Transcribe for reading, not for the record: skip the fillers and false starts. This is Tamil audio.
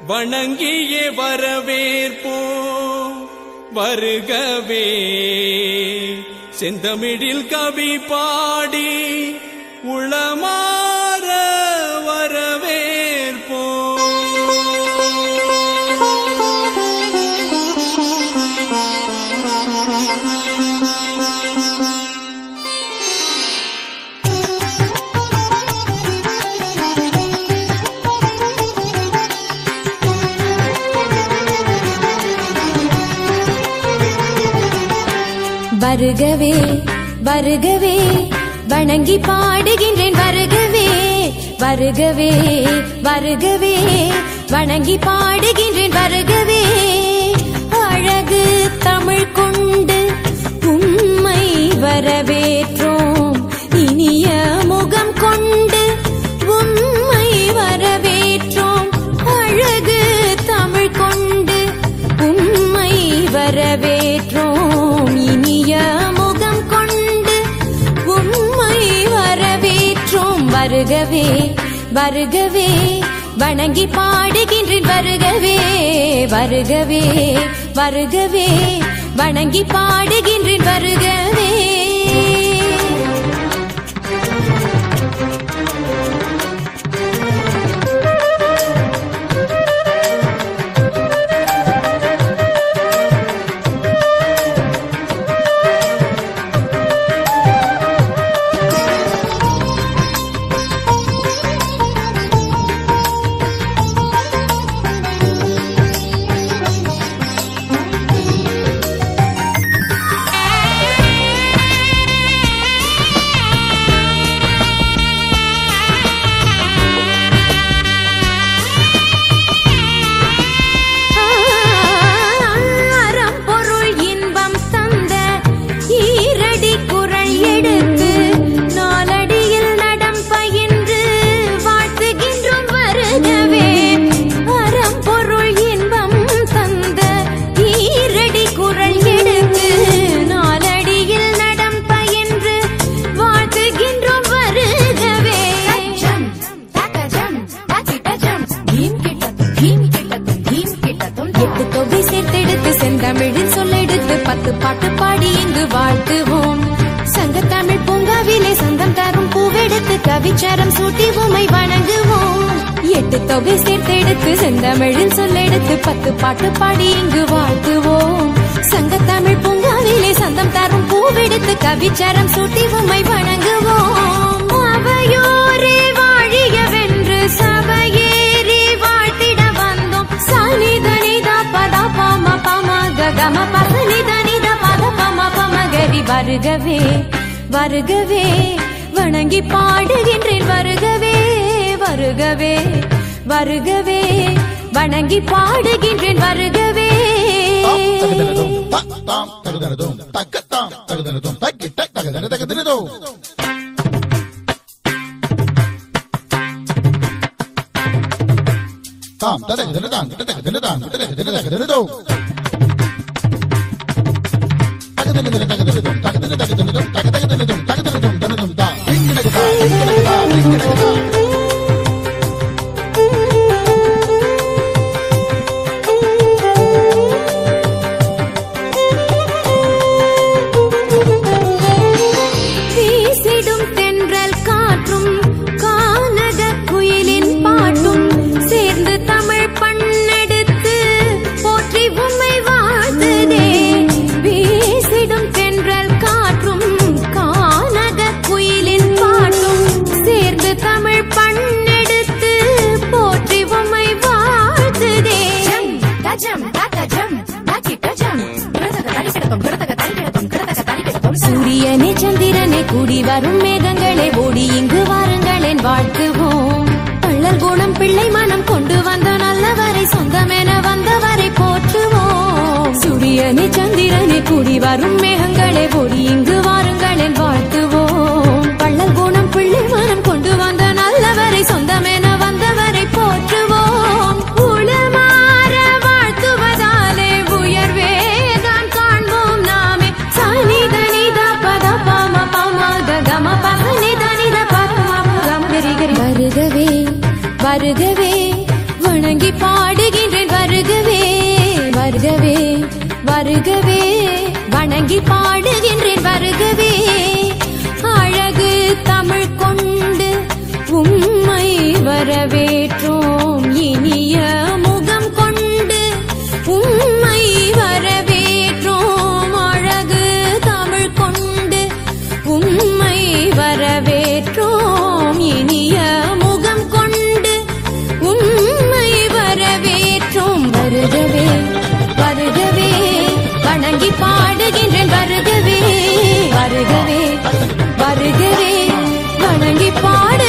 வணங்கியே வரவேற்போம் வருகவே. செந்தமிழில் கவி பாடி உளமாற வரவேற்போம். வருகவே வருகவே வணங்கி பாடுகின்றேன் வருகவே வருகவே வருகவே வணங்கி பாடுகின்றேன் வருகவே. அழகு தமிழ் கொண்டு உம்மை வரவேற்றோம் இனிய முகம் கொண்டு உம்மை வரவேற்றோம். அழகு தமிழ் கொண்டு உம்மை வரவேற்றோம் இனிய முகம் கொண்டு உம்மை வரவேற்றோம். வருகவே வருகவே வணங்கி பாடுகின்றேன் வருகவே வருகவே வருகவே வணங்கி பாடுகின்றேன் வருகவே. பாட்டு பாடி இங்கு வாழ்த்துவோம். சங்கத்தமிழ் பூங்காவிலே சந்தம் தரும் பூவெடுத்து கவிச்சாரம் சூட்டி உம்மை வணங்குவோம். 8 தொகை சேர்த்தெடுத்து செந்தமிழில் சொல்லெடுத்து 10 பாட்டு பாடி இங்கு வாழ்த்துவோம். சங்கத்தமிழ் பூங்காவிலே சந்தம் தரும் பூவெடுத்து கவிச்சாரம் சூட்டி உம்மை வணங்குவோம். அவையோரே வாழியவென்று சபையேறி வாழ்த்திட வந்தோம். சனிதனிதா பதா பாம பம கம பசனிதனித பத பம பம கரி. வருகவே வருகவே வணங்கி பாடுகின்றேன் வருகவே வருகவே வருகவே வணங்கி பாடுகின்றேன் வருகவே. வீசிடும் தென்றல் காற்றும் கானக குயிலின் பாட்டும் சேர்ந்து தமிழ் பண்ணெடுத்து போற்றி உம்மை வாழ்த்துதே. வீசிடும் தென்றல் காற்றும் கானக குயிலின் பாட்டும் சேர்ந்து தமிழ் பண்ணெடுத்து போற்றி உம்மை வாழ்த்துதே. சூரியனே சந்திரனே கூடி வரும் மேகங்களே ஓடி இங்கு வாருங்களேன் வாழ்த்துவோம். பள்ளல் குணம் பிள்ளை மனம் கொண்டு வந்த நல்லவரை சொந்தமென வந்தவரை போற்றுவோம். சூரியனே சந்திரனே கூடி வரும் மேகங்களே ஓடி இங்கு வாருங்களேன் வாழ்த்துவோம். பள்ளல் குணம் பிள்ளை மனம் கொண்டு வந்த நல்லவரை சொந்தமென வந்தவரை போற்றுவோம். உளமாற வாழ்த்துவதாலே உயர்வேதான் காண்போம் நாமே. சனிதனித பத பம பம கம பசனிதனித பத பம கம கரி கரி. வருகவே வருகவே வணங்கி பாடுகின்றேன் வருகவே வருகவே வருகவே வணங்கி பாடுகின்றேன் வருகவே அழகு தமிழ் கொண்டு உம்மை வரவேற்றோம் இனிய முகம் கொண்டு உம்மை வரவேற்றோம் அழகு தமிழ் கொண்டு உம்மை வரவேற்றோம் இனிய முகம் கொண்டு உம்மை வரவேற்றோம் வருகவே வருகவே வணங்கி பாடுகின்றேன் வருகவே வருகவே வருகவே வணங்கி பாடு